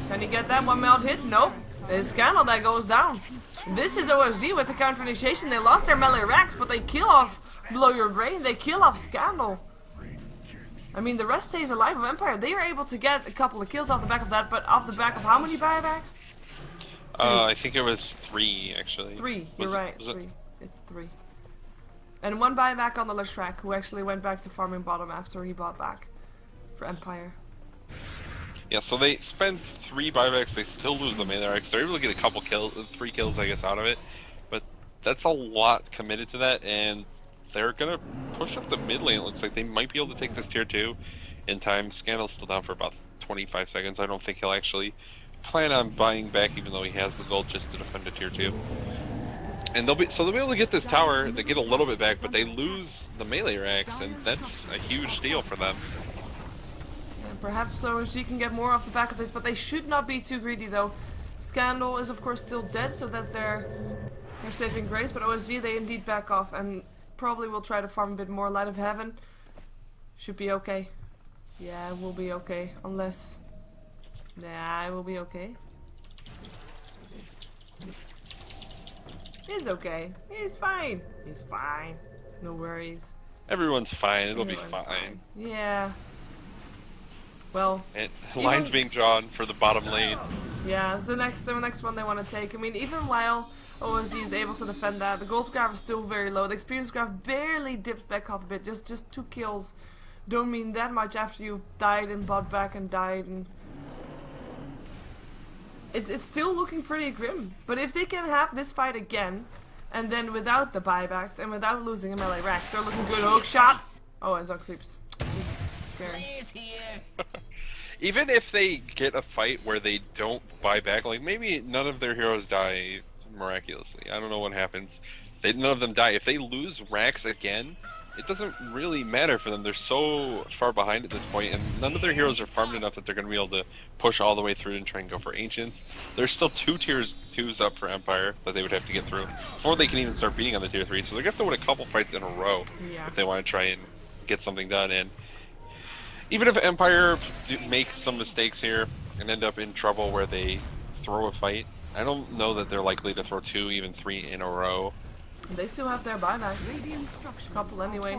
Speaker 1: Can he get that 1 melt hit? Nope. It's Scandal that goes down. This is OSG with the counter initiation. They lost their melee racks, but they kill off Blow Your Brain. They kill off Scandal. I mean, the rest stays alive of Empire. They were able to get a couple of kills off the back of that, but off the back of how many buybacks?
Speaker 2: I think it was 3 actually.
Speaker 1: 3, you're right. 3. It's 3. And 1 buyback on the Lashrak, who actually went back to farming bottom after he bought back for Empire.
Speaker 2: Yeah, so they spend 3 buybacks, they still lose the melee racks. They're able to get a couple kills, 3 kills I guess out of it. But that's a lot committed to that, and they're gonna push up the mid lane. It looks like they might be able to take this tier 2 in time. Scandal's still down for about 25 seconds. I don't think he'll actually plan on buying back, even though he has the gold just to defend a tier 2. And they'll be able to get this tower. They get a little bit back, but they lose the melee racks, and that's a huge deal for them.
Speaker 1: And perhaps OsG can get more off the back of this, but they should not be too greedy though. Scandal is of course still dead, so that's their saving grace, but OsG, they indeed back off and probably will try to farm a bit more. Light of Heaven should be okay. Yeah, it will be okay, unless... Nah, it will be okay. He's okay. He's fine. He's fine. No worries.
Speaker 2: Everyone's fine. It'll
Speaker 1: Everyone's
Speaker 2: be fine.
Speaker 1: Yeah. Well...
Speaker 2: And lines being drawn for the bottom lane.
Speaker 1: Yeah, it's the next one they want to take. I mean, even while OSG is able to defend that, the gold graph is still very low. The experience graph barely dips back up a bit. Just 2 kills don't mean that much after you've died and bought back and died, and it's still looking pretty grim. But if they can have this fight again, and then without the buybacks and without losing a melee rack, they're looking good. Hook shot. Oh, it's on creeps. This is scary.
Speaker 2: Even if they get a fight where they don't buy back, like maybe none of their heroes die miraculously. I don't know what happens. None of them die. If they lose racks again, it doesn't really matter for them. They're so far behind at this point, and none of their heroes are farmed enough that they're going to be able to push all the way through and try and go for Ancients. There's still 2 tiers 2s up for Empire that they would have to get through before they can even start beating on the tier 3. So they're going to have to win a couple fights in a row if they want to try and get something done. And even if Empire make some mistakes here and end up in trouble where they throw a fight, I don't know that they're likely to throw 2, even 3 in a row.
Speaker 1: They still have their buybacks. Couple anyway.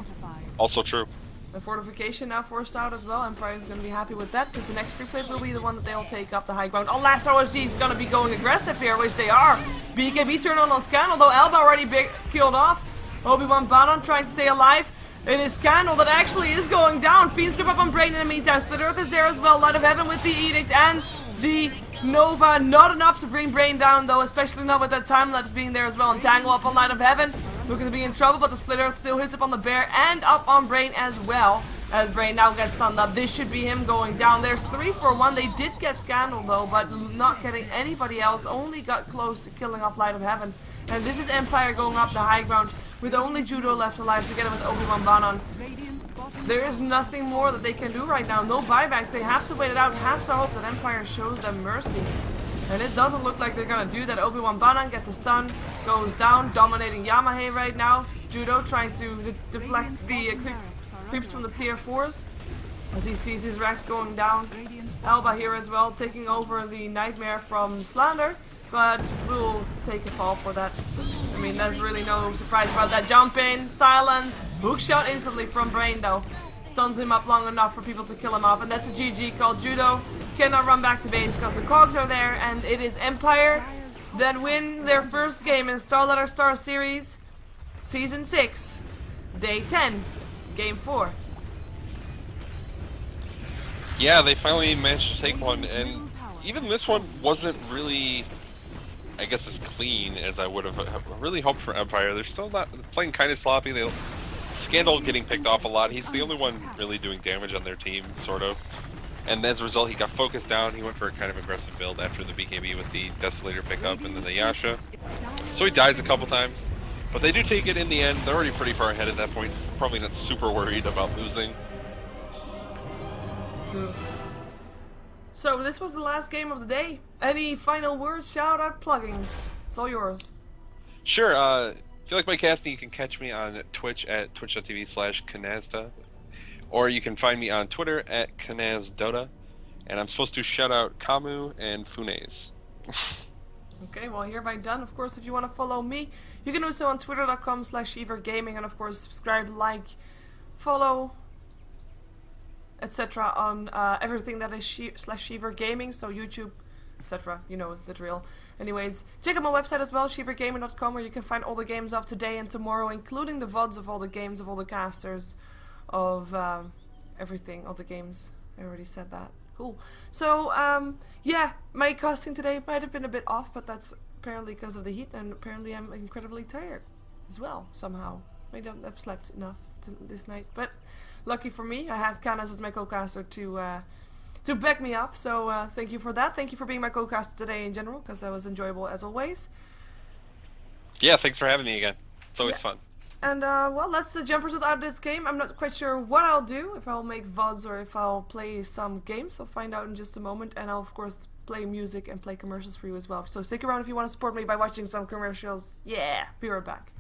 Speaker 2: Also true.
Speaker 1: The fortification now forced out as well. Empire is going to be happy with that, because the next free play will be the one that they'll take up the high ground. Unless OSG is going to be going aggressive here, which they are. BKB turn on Scandal, though Elba already killed off. Obi-Wan Banon trying to stay alive. It is Scandal that actually is going down. Fiends grip up on Brain in the meantime. Split Earth is there as well. Light of Heaven with the Edict and the Nova. Not enough to bring Brain down though, especially not with that time lapse being there as well. And Tangle up on Light of Heaven. Looking to be in trouble, but the Split Earth still hits up on the Bear and up on Brain as well. As Brain now gets stunned up. This should be him going down. There's 3 for 1. They did get Scandal though, but not getting anybody else. Only got close to killing off Light of Heaven. And this is Empire going up the high ground with only Judo left alive together with Obi-Wan Banon. There is nothing more that they can do right now. No buybacks. They have to wait it out. Have to hope that Empire shows them mercy. And it doesn't look like they're gonna do that. Obi-Wan Banon gets a stun, goes down, dominating Yamahe right now. Judo trying to deflect the creeps from the tier 4s as he sees his racks going down. Elba here as well, taking over the Nightmare from StarLadder, but will take a fall for that. I mean, there's really no surprise about that. Jump in, silence, hook shot instantly from Brain though. Stuns him up long enough for people to kill him off, and that's a GG called. Judo cannot run back to base because the cogs are there, and it is Empire that win their first game in StarLadder Star Series Season 6, Day 10, Game 4.
Speaker 2: Yeah, they finally managed to take one, and even this one wasn't really, I guess, as clean as I would have really hoped for Empire. They're still not playing kind of sloppy. Scandal getting picked off a lot. He's the only one really doing damage on their team, sort of. And as a result, he got focused down. He went for a kind of aggressive build after the BKB with the Desolator pickup and then the Yasha. So he dies a couple times. But they do take it in the end. They're already pretty far ahead at that point. Probably not super worried about losing.
Speaker 1: True. So this was the last game of the day. Any final words, shout out, pluggings? It's all yours.
Speaker 2: Sure, if you like my casting, you can catch me on Twitch at twitch.tv/Kanazda. Or you can find me on Twitter at KanazDota. And I'm supposed to shout out Kamu and Funes.
Speaker 1: Okay, well, hereby done. Of course, if you want to follow me, you can do so on twitter.com/SheeverGaming, and of course, subscribe, like, follow, etc. on everything that is /SheeverGaming, so YouTube, etc. You know the drill. Anyways, check out my website as well, SheeverGaming.com, where you can find all the games of today and tomorrow, including the VODs of all the games, of all the casters, of everything, all the games. I already said that. Cool. So, yeah, my casting today might have been a bit off, but that's apparently because of the heat, and apparently I'm incredibly tired as well somehow. I don't have slept enough this night, but lucky for me, I had Kanaz as my co-caster to back me up. So thank you for that. Thank you for being my co-caster today in general, because that was enjoyable as always.
Speaker 2: Yeah, thanks for having me again. It's always fun.
Speaker 1: And well, let's jump us out of this game. I'm not quite sure what I'll do, if I'll make VODs or if I'll play some games. I'll find out in just a moment, and I'll of course play music and play commercials for you as well. So stick around if you want to support me by watching some commercials. Yeah, be right back.